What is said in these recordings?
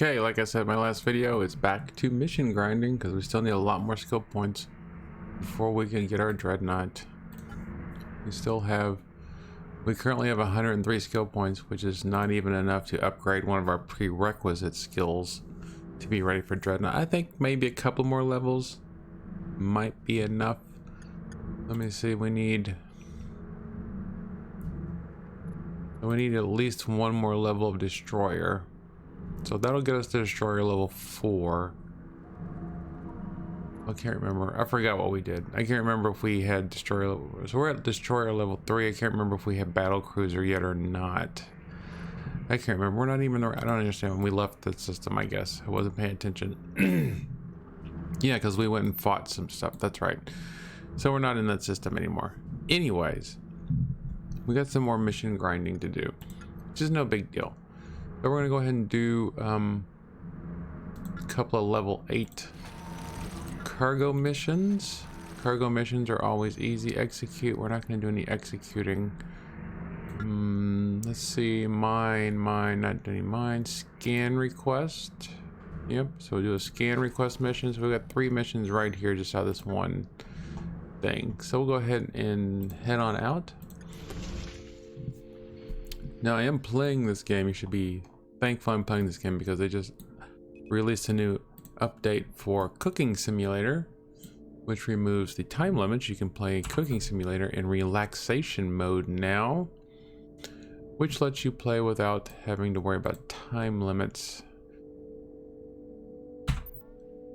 Okay, like I said in my last video, it's back to mission grinding because we still need a lot more skill points before we can get our dreadnought. We currently have 103 skill points, which is not even enough to upgrade one of our prerequisite skills to be ready for dreadnought. I think maybe a couple more levels might be enough. Let me see, we need at least one more level of destroyer. So that'll get us to destroyer level 4. I can't remember. I forgot what we did. I can't remember if we had destroyer level. So we're at destroyer level 3. I can't remember if we had battle cruiser yet or not. I can't remember. We're not even. I don't understand when we left the system. I guess I wasn't paying attention. Yeah, because we went and fought some stuff. That's right. So we're not in that system anymore. Anyways, we got some more mission grinding to do, which is no big deal. So we're gonna go ahead and do a couple of level 8 cargo missions. Cargo missions are always easy execute. We're not gonna do any executing. Let's see, not doing mine. Scan request. Yep, so we'll do a scan request mission. So we got 3 missions right here just out of this one thing. So we'll go ahead and head on out. Now I am playing this game. You should be thankful I'm playing this game because they just released a new update for Cooking Simulator, which removes the time limits. You can play Cooking Simulator in relaxation mode now, which lets you play without having to worry about time limits.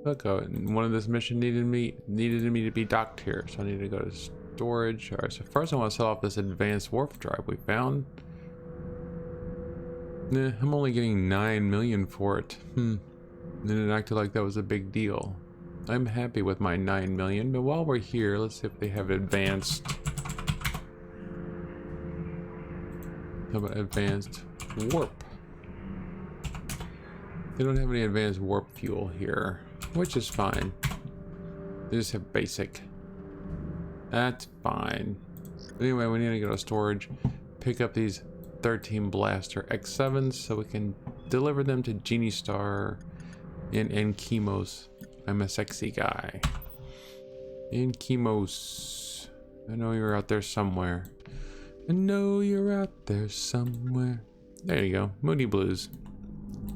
Look, one of this mission needed me to be docked here, so I need to go to storage. All right, so first I want to sell off this advanced warp drive we found. Nah, I'm only getting 9 million for it. And it acted like that was a big deal. I'm happy with my 9 million, but while we're here, let's see if they have advanced. How about advanced warp? They don't have any advanced warp fuel here, which is fine. They just have basic. That's fine. But anyway, we need to go to storage, pick up these 13 blaster X7s so we can deliver them to Genie Star in Enkimos. I'm a sexy guy. Enkimos. I know you're out there somewhere. I know you're out there somewhere. There you go. Moody Blues.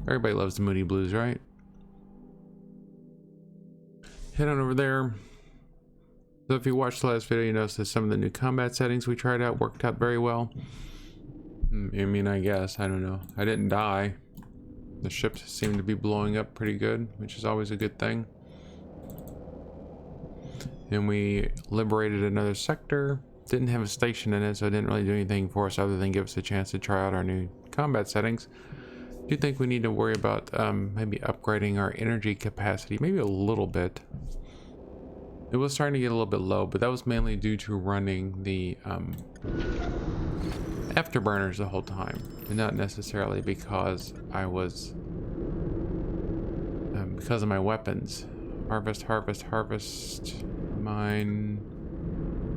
Everybody loves the Moody Blues, right? Head on over there. So if you watched the last video, you noticed that some of the new combat settings we tried out worked out very well. I mean, I guess, I don't know. I didn't die. The ships seem to be blowing up pretty good, which is always a good thing. And we liberated another sector. Didn't have a station in it, so it didn't really do anything for us other than give us a chance to try out our new combat settings. Do you think we need to worry about maybe upgrading our energy capacity? Maybe a little bit. It was starting to get a little bit low, but that was mainly due to running the afterburners the whole time, and not necessarily because I was because of my weapons. Harvest, mine,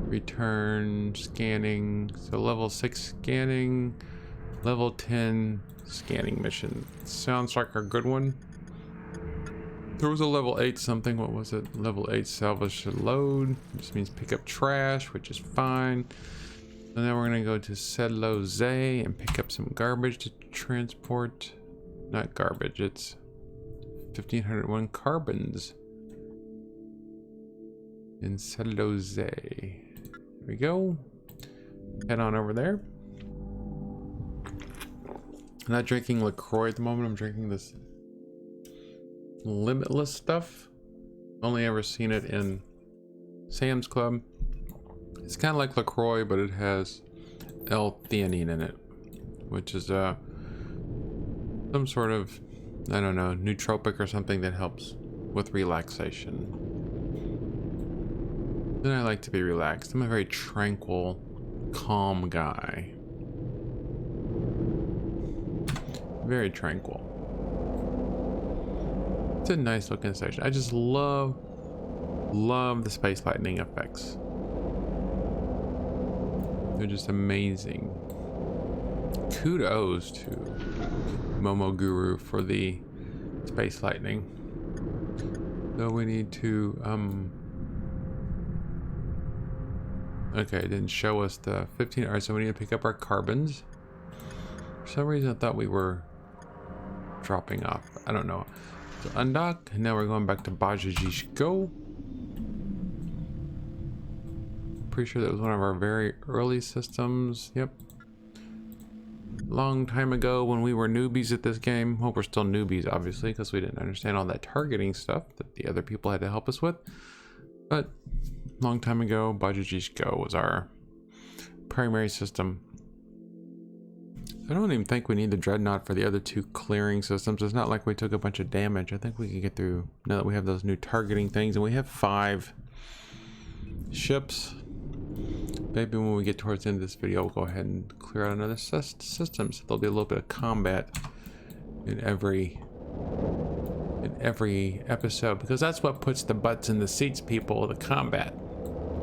return, scanning. So level 6 scanning, level 10 scanning mission. Sounds like a good one. There was a level 8 something. What was it? Level 8 salvage to load. This means pick up trash, which is fine. And then we're gonna go to Sedlose and pick up some garbage to transport. Not garbage, it's 1501 carbons in Sedlose. There we go. Head on over there. I'm not drinking LaCroix at the moment. I'm drinking this Limitless stuff. Only ever seen it in Sam's Club. It's kind of like LaCroix, but it has L-theanine in it, which is some sort of, I don't know, nootropic or something that helps with relaxation. Then I like to be relaxed. I'm a very tranquil, calm guy. Very tranquil. It's a nice looking station. I just love the space lightning effects. They're just amazing. Kudos to Momo Guru for the Space lightning. So we need to, okay, it didn't show us the 15. Alright, so we need to pick up our carbons. For some reason I thought we were dropping off. I don't know. So undock, and now we're going back to Bajajishko. Pretty sure that was one of our very early systems. Yep. Long time ago when we were newbies at this game. Well, we're still newbies, obviously, because we didn't understand all that targeting stuff that the other people had to help us with. But long time ago, Bajajishko was our primary system. I don't even think we need the Dreadnought for the other two clearing systems. It's not like we took a bunch of damage. I think we can get through now that we have those new targeting things, and we have 5 ships. Maybe when we get towards the end of this video, we'll go ahead and clear out another system. So there'll be a little bit of combat in every episode, because that's what puts the butts in the seats, people, the combat.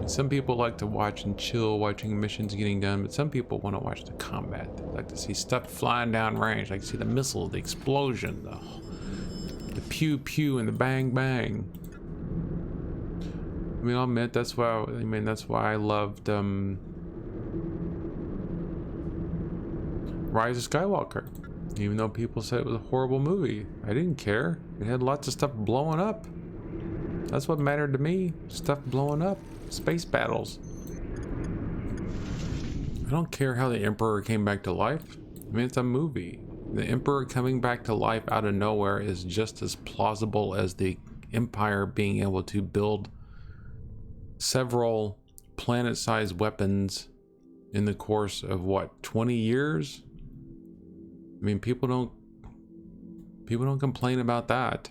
Some people like to watch and chill watching missions getting done, but some people want to watch the combat. They like to see stuff flying down range, like to see the missiles, the explosion, the pew pew and the bang bang. I mean, I'll admit that's why I loved Rise of Skywalker. Even though people said it was a horrible movie, I didn't care. It had lots of stuff blowing up. That's what mattered to me. Stuff blowing up. Space battles. I don't care how the Emperor came back to life. I mean, it's a movie. The Emperor coming back to life out of nowhere is just as plausible as the Empire being able to build several planet-sized weapons in the course of what, 20 years? I mean, people don't complain about that.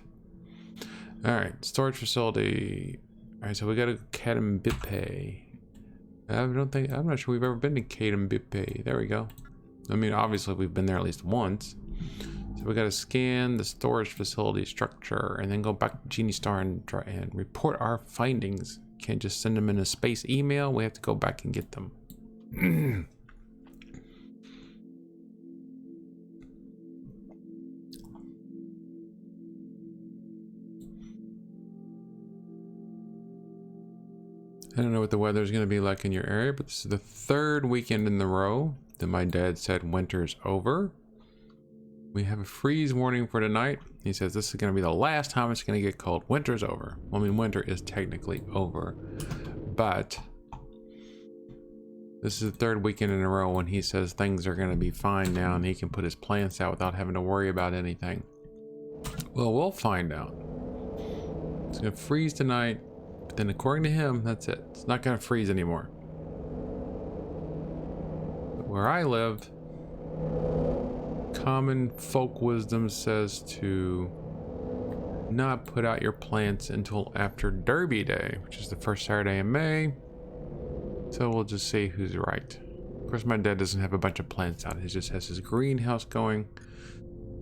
All right, storage facility. All right, so we got to Kadambipe. I'm not sure we've ever been to Kadambipe. There we go. I mean, obviously we've been there at least once. So we got to scan the storage facility structure and then go back to Genie Star and report our findings. Can't just send them in a space email. We have to go back and get them. I don't know what the weather is going to be like in your area, but this is the 3rd weekend in a row that my dad said winter's over. We have a freeze warning for tonight. He says this is going to be the last time it's going to get cold. Winter's over. Well, I mean, winter is technically over, but this is the 3rd weekend in a row when he says things are going to be fine now and he can put his plants out without having to worry about anything. Well, we'll find out. It's going to freeze tonight, but then according to him, that's it. It's not going to freeze anymore. But where I live, common folk wisdom says to not put out your plants until after Derby Day, which is the 1st Saturday in May. So we'll just see who's right. Of course, my dad doesn't have a bunch of plants out. He just has his greenhouse going.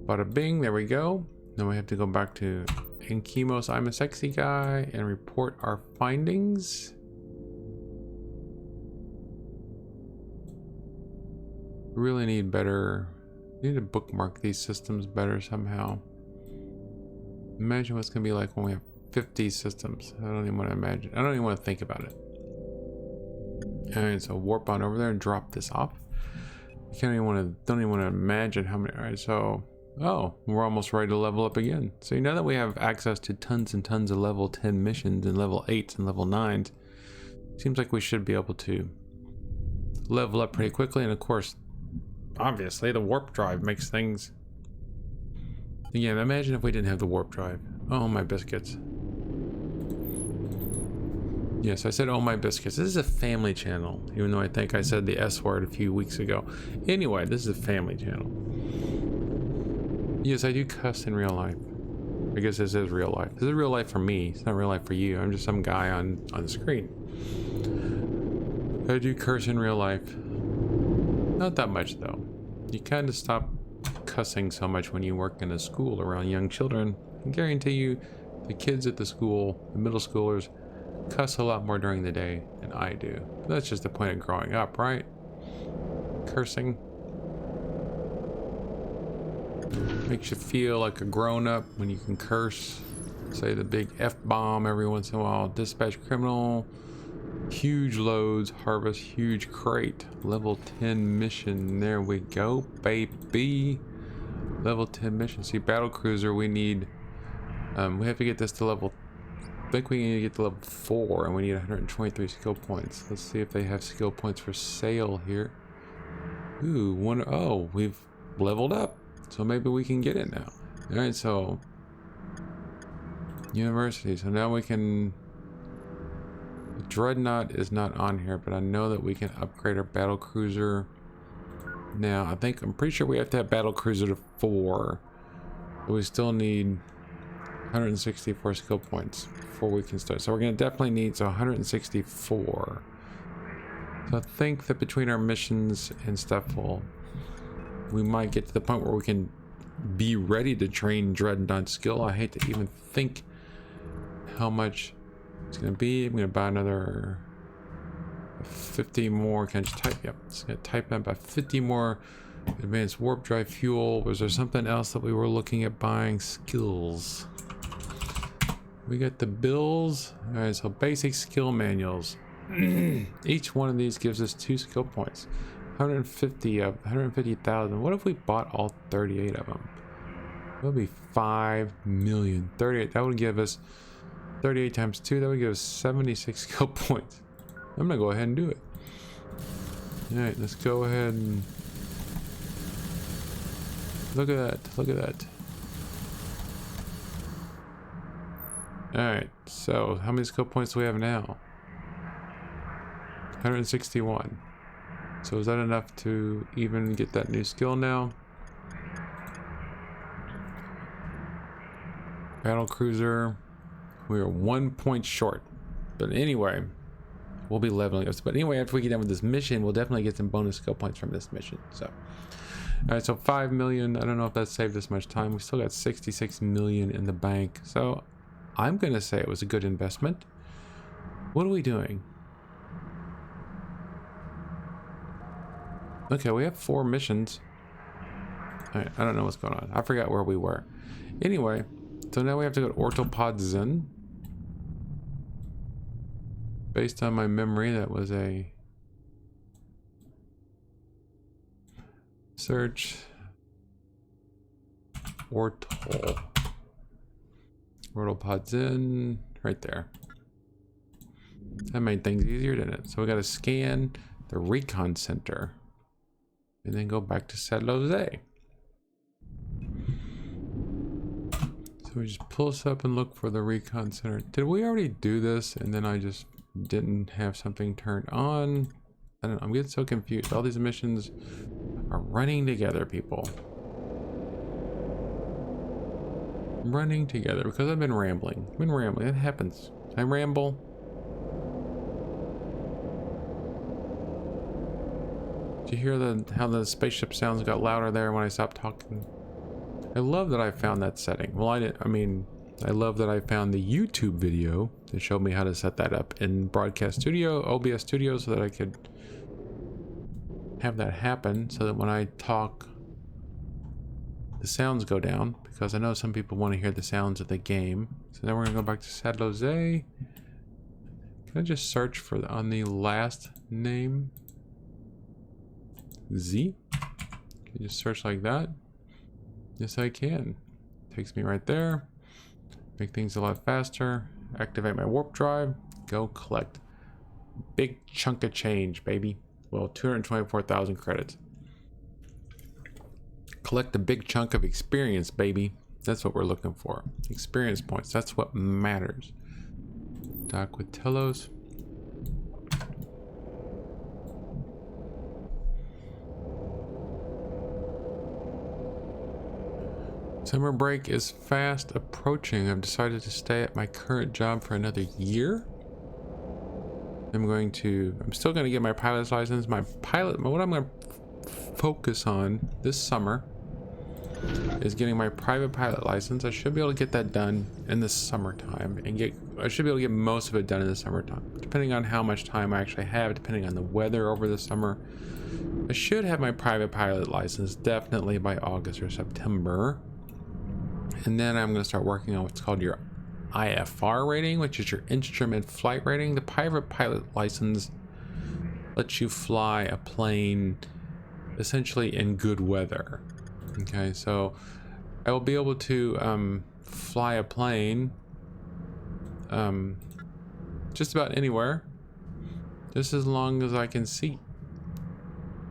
Bada bing, there we go. Then we have to go back to Enkimos, I'm a Sexy Guy, and report our findings. We really need better. We need to bookmark these systems better somehow. Imagine what's gonna be like when we have 50 systems. I don't even want to imagine. I don't even want to think about it. Alright, so warp on over there and drop this off. I don't even want to imagine how many. Alright, so we're almost ready to level up again. So now that we have access to tons and tons of level 10 missions and level 8s and level 9s, seems like we should be able to level up pretty quickly. And of course, obviously the warp drive makes things. Yeah, imagine if we didn't have the warp drive. Oh my biscuits. Yes, I said oh my biscuits. This is a family channel, even though I think I said the S word a few weeks ago. Anyway, this is a family channel. Yes, I do cuss in real life. I guess this is real life. This is real life for me. It's not real life for you. I'm just some guy on the screen. I do curse in real life. Not that much though. You kind of stop cussing so much when you work in a school around young children. I guarantee you the kids at the school, the middle schoolers, cuss a lot more during the day than I do. That's just the point of growing up, right? Cursing. Makes you feel like a grown-up when you can curse. Say the big F-bomb every once in a while. Dispatch criminal. Huge loads. Harvest huge crate. Level 10 mission. There we go, baby. Level 10 mission. See, battle cruiser, we need... we have to get this to level... I think we need to get to level 4, and we need 123 skill points. Let's see if they have skill points for sale here. Ooh, oh, we've leveled up. So maybe we can get it now. Alright, so... University. So now we can... Dreadnought is not on here, but I know that we can upgrade our battle cruiser. Now, I'm pretty sure we have to have battle cruiser to 4. But we still need 164 skill points before we can start. So we're going to definitely need 164. So I think that between our missions and stuff, we might get to the point where we can be ready to train Dreadnought skill. I hate to even think how much it's going to be. I'm going to buy another 50 more. Can I just type? Yep, it's going to type in about 50 more advanced warp drive fuel. Was there something else that we were looking at buying? Skills. We got the bills. All right, so basic skill manuals. Each one of these gives us 2 skill points. 150,000. What if we bought all 38 of them? That would be 5 million. 38. That would give us 38 times 2. That would give us 76 skill points. I'm gonna go ahead and do it. All right, let's go ahead and look at that. Look at that. All right. So how many skill points do we have now? 161. So is that enough to even get that new skill now? Battle cruiser. We are 1 point short. But anyway, we'll be leveling up. But anyway, after we get done with this mission, we'll definitely get some bonus skill points from this mission. So, all right, so 5 million. I don't know if that saved us much time. We still got 66 million in the bank. So I'm going to say it was a good investment. What are we doing? Okay, we have 4 missions. All right, I don't know what's going on. I forgot where we were. Anyway, so now we have to go to Orthopod Zen. Based on my memory, that was a search. Orthopod Zen, right there. That made things easier, didn't it? So we got to scan the recon center and then go back to San Jose. So we just pull this up and look for the recon center. Did we already do this and then I just didn't have something turned on? I don't know, I'm getting so confused. All these missions are running together, people. Running together because I've been rambling. It happens. I ramble. Did you hear how the spaceship sounds got louder there when I stopped talking? I love that I found that setting. Well, I love that I found the YouTube video that showed me how to set that up in Broadcast Studio, OBS Studio, so that I could have that happen, so that when I talk, the sounds go down, because I know some people want to hear the sounds of the game. So now we're gonna go back to San Jose. Can I just search for on the last name? Z? Can you just search like that? Yes, I can. Takes me right there. Make things a lot faster. Activate my warp drive. Go collect. Big chunk of change, baby. Well, 224,000 credits. Collect a big chunk of experience, baby. That's what we're looking for. Experience points. That's what matters. Dock with Telos. Summer break is fast approaching. I've decided to stay at my current job for another year. I'm still going to get my pilot's license. What I'm going to focus on this summer is getting my private pilot license. I should be able to get that done in the summertime I should be able to get most of it done in the summertime, depending on how much time I actually have, depending on the weather over the summer. I should have my private pilot license definitely by August or September. And then I'm going to start working on what's called your IFR rating, which is your instrument flight rating. The private pilot license lets you fly a plane essentially in good weather. Okay, so I will be able to fly a plane just about anywhere, just as long as I can see.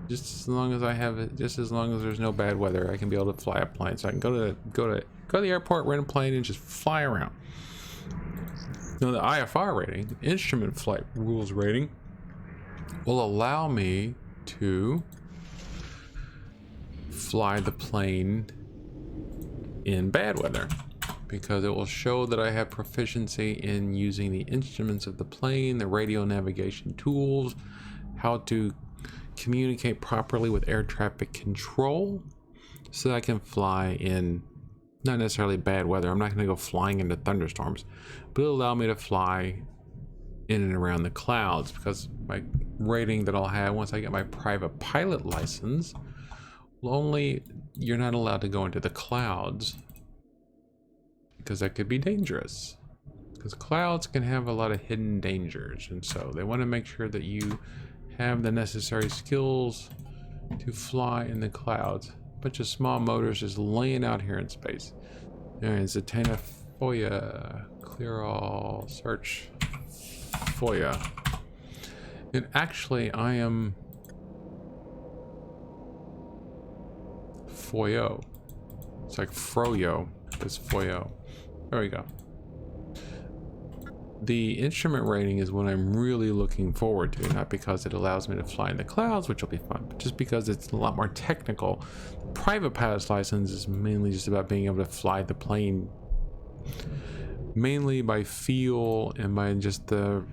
Just as long as I have it, just as long as there's no bad weather, I can be able to fly a plane. So I can go to the airport, rent a plane, and just fly around. Now the IFR rating, instrument flight rules rating, will allow me to fly the plane in bad weather, because it will show that I have proficiency in using the instruments of the plane, the radio navigation tools, how to communicate properly with air traffic control, so that I can fly in not necessarily bad weather. I'm not going to go flying into thunderstorms, but it'll allow me to fly in and around the clouds, because my rating that I'll have once I get my private pilot license will only, you're not allowed to go into the clouds, because that could be dangerous, because clouds can have a lot of hidden dangers, and so they want to make sure that you have the necessary skills to fly in the clouds. Bunch of small motors just laying out here in space. And Zatanna Foya, clear all, search Foya. And actually I am Foyo. It's like Froyo, it's Foyo. There we go. The instrument rating is what I'm really looking forward to, not because it allows me to fly in the clouds, which will be fun, but just because it's a lot more technical. Private pilot's license is mainly just about being able to fly the plane mainly by feel and by just the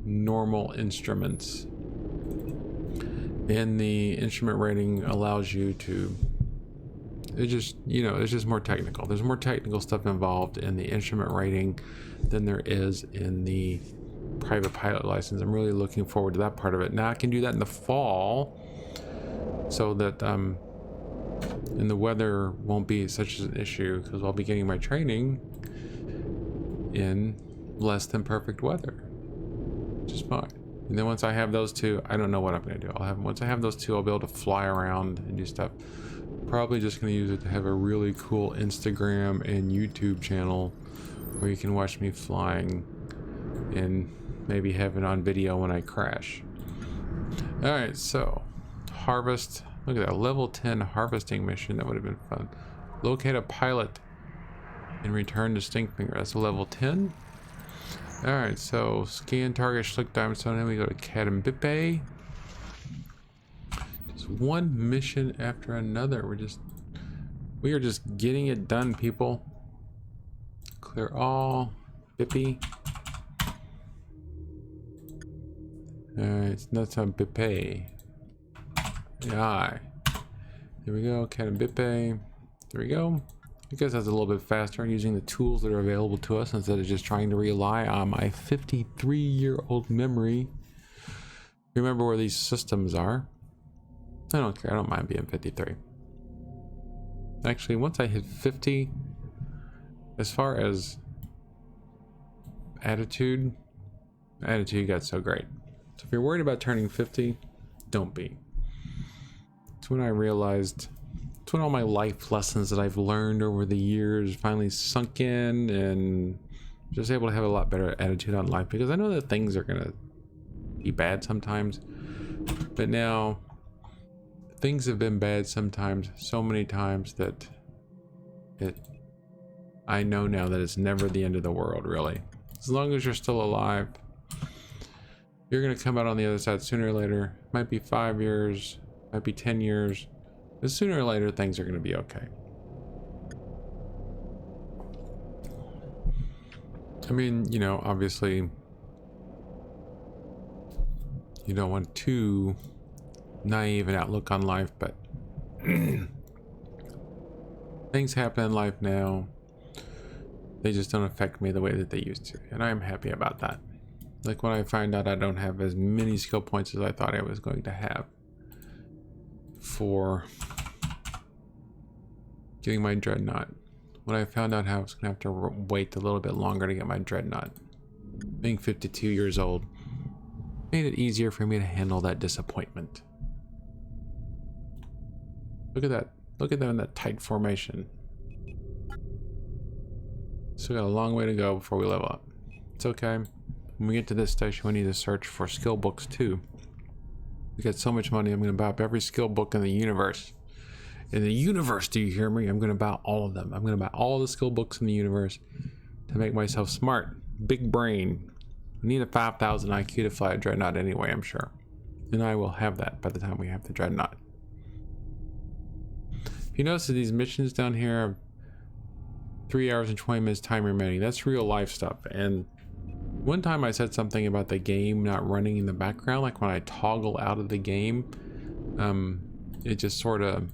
normal instruments. And the instrument rating allows you to, it's just, you know, it's just more technical. There's more technical stuff involved in the instrument rating than there is in the private pilot license. I'm really looking forward to that part of it. Now I can do that in the fall, so that and the weather won't be such an issue, because I'll be getting my training in less than perfect weather, which is fine. And then once I have those two, I don't know what I'm going to do. Once I have those two, I'll be able to fly around and do stuff. Probably just going to use it to have a really cool Instagram and YouTube channel where you can watch me flying and maybe have it on video when I crash. Alright, so harvest. Look at that, level 10 harvesting mission. That would have been fun. Locate a pilot and return to Stinkfinger. That's a level 10. Alright, so scan target Schlick Diamond Stone. Then we go to Kadambipe. Just one mission after another. We are just getting it done, people. Clear all. Bippy. Alright, that's on Bippe. Yeah. Here we go, Kadambipe. There we go. I guess that's a little bit faster using the tools that are available to us instead of just trying to rely on my 53-year-old memory. Remember where these systems are. I don't care. I don't mind being 53. Actually, once I hit 50, as far as attitude got so great. So if you're worried about turning 50, don't be. It's when I realized, it's when all my life lessons that I've learned over the years finally sunk in, and just able to have a lot better attitude on life, because I know that things are gonna be bad sometimes, but now things have been bad sometimes, so many times, that I know now that it's never the end of the world, really. As long as you're still alive, you're gonna come out on the other side sooner or later. Might be 5 years, might be 10 years, but sooner or later things are gonna be okay. I mean, you know, obviously you don't want too naive an outlook on life, but things happen in life now. They just don't affect me the way that they used to, and I'm happy about that. Like when I find out I don't have as many skill points as I thought I was going to have, for getting my dreadnought. When I found out how I was gonna have to wait a little bit longer to get my dreadnought, being 52 years old made it easier for me to handle that disappointment. Look at that. Look at them in that tight formation. Still got a long way to go before we level up. It's okay. When we get to this station, we need to search for skill books too. We got so much money, I'm going to buy up every skill book in the universe. In the universe, do you hear me? I'm going to buy all of them. I'm going to buy all the skill books in the universe to make myself smart. Big brain. We need a 5,000 IQ to fly a dreadnought anyway, I'm sure. And I will have that by the time we have the dreadnought. If you notice that these missions down here are 3 hours and 20 minutes time remaining, that's real life stuff. And one time I said something about the game not running in the background, like when I toggle out of the game, it just sort of,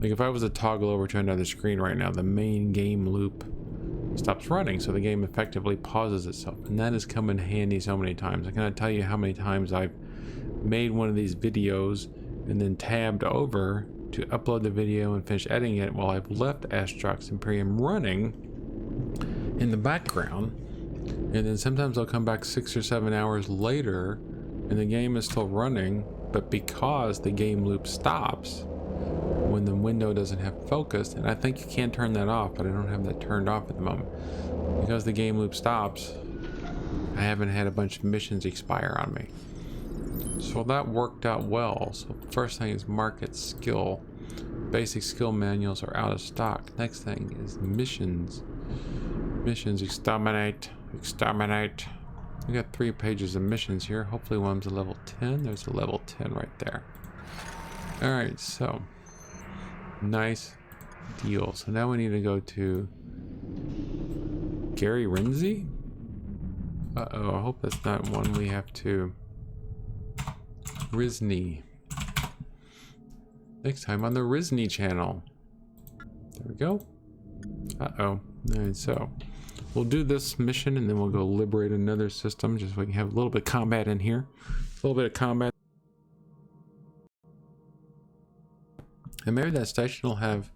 like if I was to toggle over to another screen right now, the main game loop stops running, so the game effectively pauses itself, and that has come in handy so many times. I cannot tell you how many times I've made one of these videos and then tabbed over to upload the video and finish editing it while I've left Astrox Imperium running in the background, and then sometimes I'll come back 6 or 7 hours later and the game is still running, but because the game loop stops when the window doesn't have focus, and I think you can turn that off, but I don't have that turned off at the moment. Because the game loop stops, I haven't had a bunch of missions expire on me. So that worked out well. So first thing is market skill. Basic skill manuals are out of stock. Next thing is missions. Missions, exterminate, exterminate. We got 3 pages of missions here. Hopefully one's a level 10. There's a level 10 right there. Alright, so nice deal. So now we need to go to Gary Renzi. Uh-oh, I hope that's not one we have to Risney. Next time on the Risney channel. There we go. Uh-oh. Alright, so we'll do this mission and then we'll go liberate another system just so we can have a little bit of combat in here. A little bit of combat. And maybe that station will have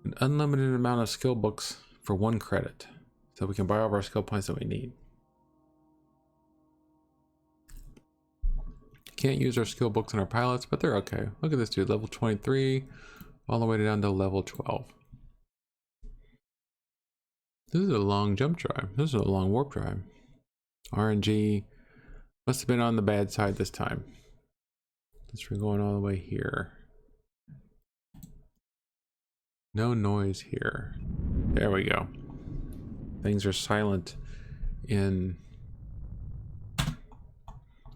an unlimited amount of skill books for 1 credit. So we can buy all of our skill points that we need. Can't use our skill books on our pilots, but they're okay. Look at this dude, level 23, all the way down to level 12. This is a long jump drive. This is a long warp drive. RNG must have been on the bad side this time. Since we're going all the way here. No noise here. There we go. Things are silent in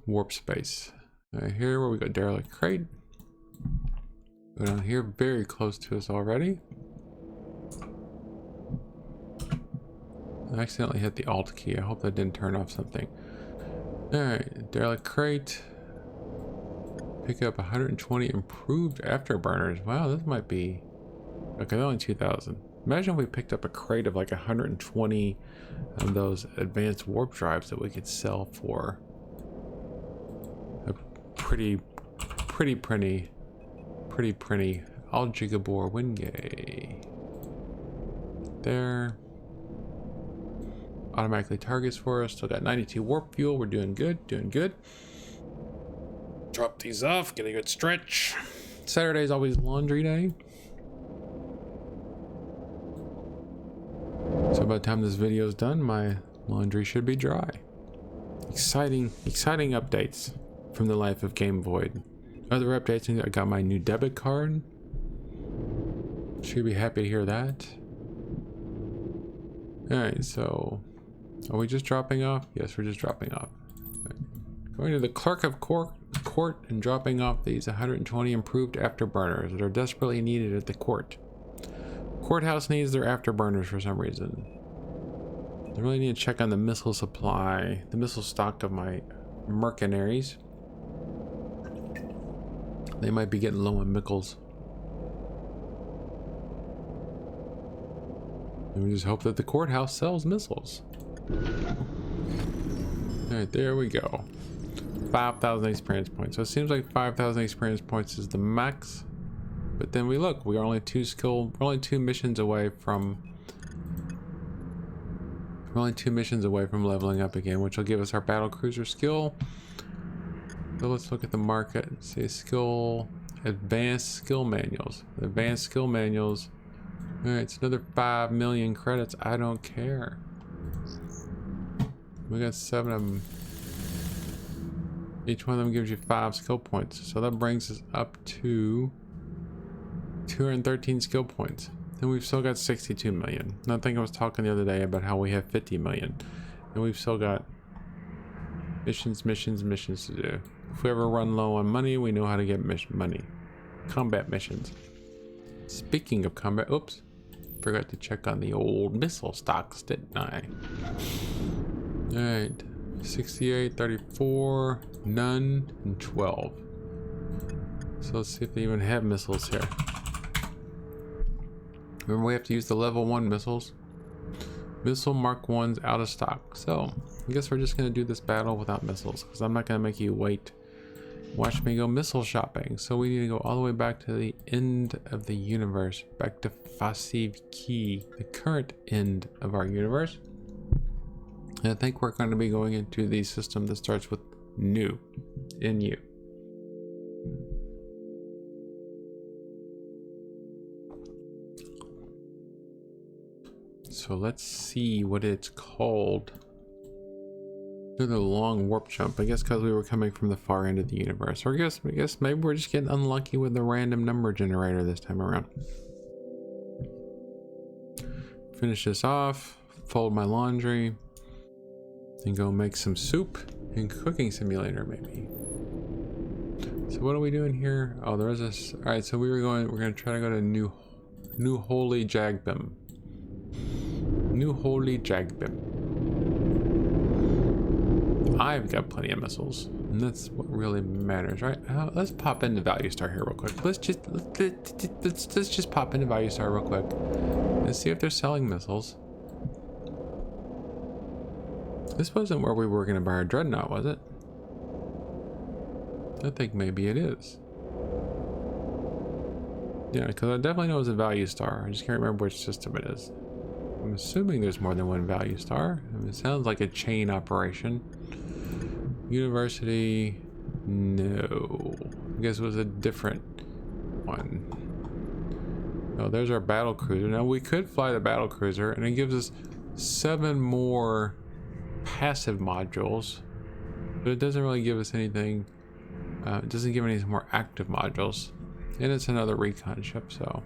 warp space. Here where we got derelict crate. Go down here, very close to us already. I accidentally hit the Alt key. I hope that didn't turn off something. Alright, derelict crate. Pick up 120 improved afterburners. Wow, this might be... Okay, only 2,000. Imagine if we picked up a crate of like 120 of those advanced warp drives that we could sell for a pretty Al-Jigabor Wingay. There. Automatically targets for us. Still got 92 warp fuel. We're doing good, doing good. Drop these off, get a good stretch. Saturday's always laundry day. So by the time this video is done, my laundry should be dry. Exciting updates from the life of Game Void. Other updates, I got my new debit card. Should be happy to hear that. Alright, so are we just dropping off? Yes, we're just dropping off. Going to the clerk of court and dropping off these 120 improved afterburners that are desperately needed at the court. Courthouse needs their afterburners for some reason. I really need to check on the missile supply, the missile stock of my mercenaries. They might be getting low on mickles. And we just hope that the courthouse sells missiles. Alright, there we go. 5,000 experience points. So it seems like 5,000 experience points is the max. But then we're only two missions away from leveling up again, which will give us our battle cruiser skill. So let's look at the market. Say skill, advanced skill manuals. Advanced skill manuals. All right, it's another 5 million credits. I don't care. We got 7 of them. Each one of them gives you 5 skill points. So that brings us up to 213 skill points. And we've still got 62 million. And I think I was talking the other day about how we have 50 million. And we've still got missions to do. If we ever run low on money, we know how to get money. Combat missions. Speaking of combat, oops. Forgot to check on the old missile stocks, didn't I? Alright. 68, 34, none, and 12. So let's see if they even have missiles here. Remember, we have to use the level 1 missiles. Missile Mark 1's out of stock. So I guess we're just going to do this battle without missiles, because I'm not going to make you wait. Watch me go missile shopping. So we need to go all the way back to the end of the universe. Back to Fasiv Key, the current end of our universe. And I think we're going to be going into the system that starts with new. NU. So let's see what it's called. The long warp jump. I guess because we were coming from the far end of the universe. Or I guess maybe we're just getting unlucky with the random number generator this time around. Finish this off. Fold my laundry. And go make some soup and cooking simulator maybe. So what are we doing here? Oh, there is this. All right, so we're gonna try to go to New Holy Jagbim. New Holy Jagbim. I've got plenty of missiles, and that's what really matters, right? Let's pop into Value Star here real quick. Let's just pop into Value Star real quick and see if they're selling missiles. This wasn't where we were going to buy our Dreadnought, was it? I think maybe it is. Yeah, because I definitely know it's a Value Star. I just can't remember which system it is. I'm assuming there's more than one Value Star. I mean, it sounds like a chain operation. University, no. I guess it was a different one. Oh, there's our battle cruiser. Now we could fly the battle cruiser, and it gives us 7 more passive modules, but it doesn't really give us anything. It doesn't give any more active modules, and it's another recon ship. So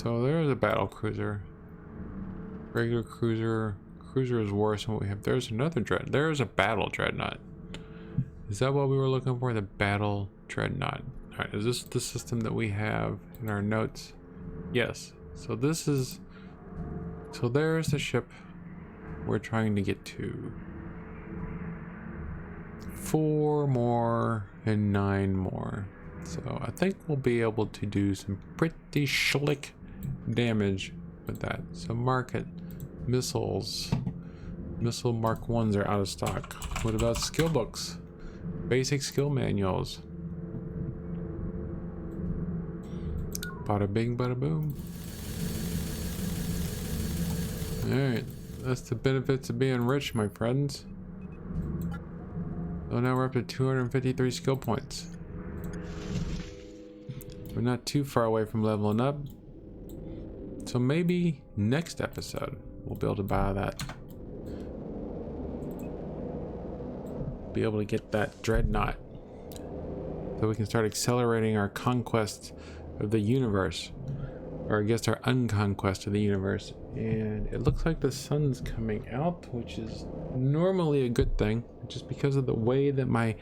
there's a battle cruiser. Regular cruiser. Cruiser is worse than what we have. There's another there's a battle dreadnought. Is that what we were looking for? The battle dreadnought. All right, is this the system that we have in our notes? Yes. So there's the ship we're trying to get to. 4 more and 9 more. So I think we'll be able to do some pretty slick damage with that. So market. Missiles. Missile Mark 1s are out of stock. What about skill books? Basic skill manuals. Bada bing, bada boom. Alright, that's the benefits of being rich, my friends. So now we're up to 253 skill points. We're not too far away from leveling up. So maybe next episode we'll be able to buy that. Be able to get that dreadnought. So we can start accelerating our conquest of the universe. Or I guess our unconquest of the universe. And it looks like the sun's coming out, which is normally a good thing. Just because of the way that my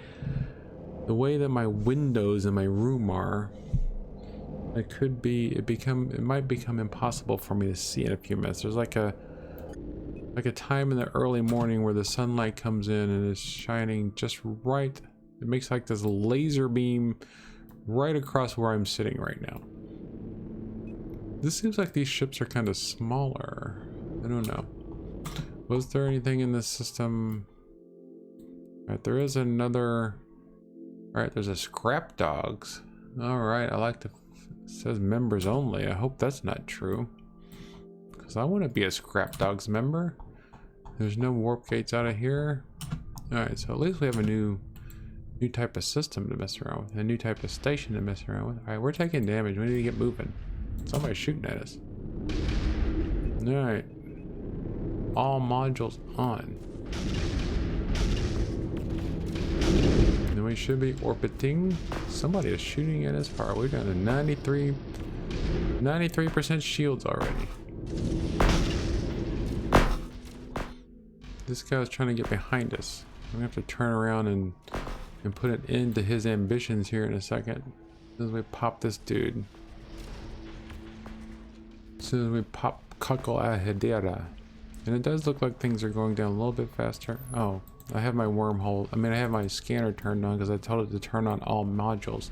windows in my room are. It might become impossible for me to see in a few minutes. There's like a time in the early morning where the sunlight comes in and is shining just right. It makes like this laser beam right across where I'm sitting right now. This seems like these ships are kind of smaller. I don't know. Was there anything in this system Alright, there is another. Alright, there's a scrap dogs. Alright, I like to. It says members only. I hope that's not true. Because I want to be a scrap dogs member. There's no warp gates out of here. Alright, so at least we have a new type of system to mess around with. A new type of station to mess around with. Alright, we're taking damage. We need to get moving. Somebody's shooting at us. Alright. All modules on. Then we should be orbiting. Somebody is shooting at us hard. We're down to 93% shields already. This guy's trying to get behind us. I'm gonna have to turn around and put an end to his ambitions here in a second. As we pop this dude. As soon as we pop Cuckle Ahedera. And it does look like things are going down a little bit faster. Oh, I have my wormhole. I mean, I have my scanner turned on because I told it to turn on all modules.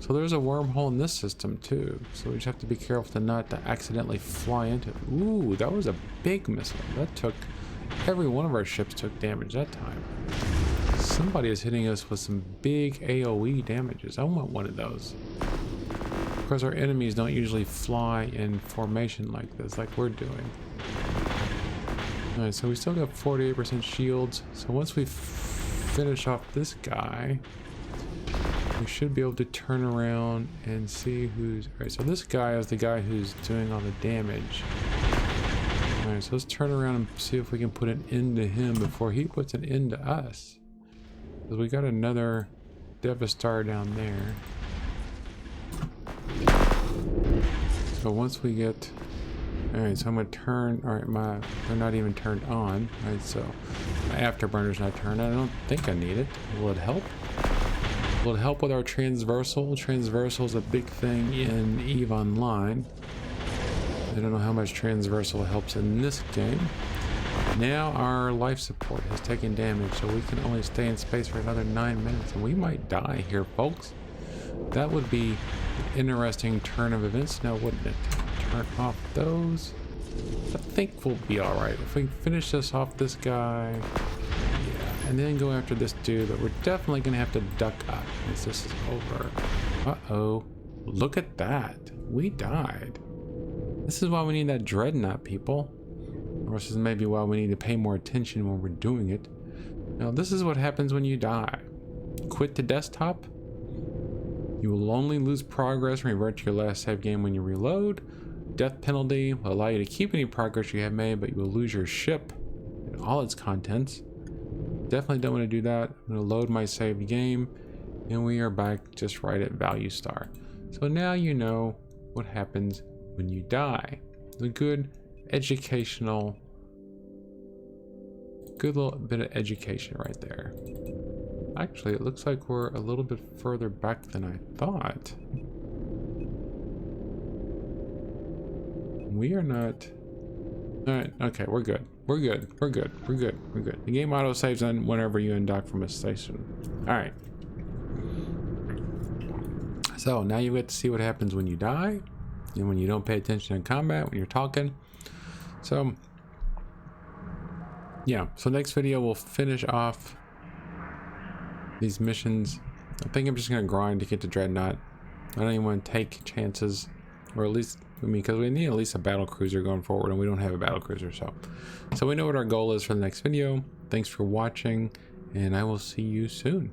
So there's a wormhole in this system too. So we just have to be careful not to accidentally fly into it. Ooh, that was a big missile. That took... Every one of our ships took damage that time. Somebody is hitting us with some big AoE damages. I want one of those. Of course, our enemies don't usually fly in formation like this, like we're doing. Alright, so we still got 48% shields. So once we finish off this guy, we should be able to turn around and see who's... Alright, so this guy is the guy who's doing all the damage. Alright, so let's turn around and see if we can put an end to him before he puts an end to us. Because we got another Devastator down there. So once we get... Alright, so I'm going to turn... Alright, they're not even turned on. Alright, so my afterburner's not turned on. I don't think I need it. Will it help? Will it help with our transversal? Transversal is a big thing in EVE Online. I don't know how much transversal helps in this game. Now our life support has taken damage, so we can only stay in space for another 9 minutes, and we might die here, folks. That would be an interesting turn of events now, wouldn't it? Turn off those. I think we'll be alright. If we can finish this off, this guy, yeah, and then go after this dude, but we're definitely going to have to duck up once this is over. Uh-oh. Look at that. We died. This is why we need that dreadnought, people. Or this is maybe why we need to pay more attention when we're doing it. Now, this is what happens when you die. Quit to desktop. You will only lose progress and revert to your last save game when you reload. Death penalty will allow you to keep any progress you have made, but you will lose your ship and all its contents. Definitely don't want to do that. I'm going to load my saved game, and we are back just right at value star. So now you know what happens when you die. It's a good educational, good little bit of education right there. Actually, it looks like we're a little bit further back than I thought. We are not... Alright, okay, we're good. We're good. We're good. We're good. We're good. The game auto saves on whenever you undock from a station. Alright. So, now you get to see what happens when you die. And when you don't pay attention in combat, when you're talking. So, yeah. So next video, we'll finish off these missions. I think I'm just going to grind to get to Dreadnought. I don't even want to take chances. Or at least, I mean, because we need at least a battle cruiser going forward, and we don't have a battle cruiser. So we know what our goal is for the next video. Thanks for watching, and I will see you soon.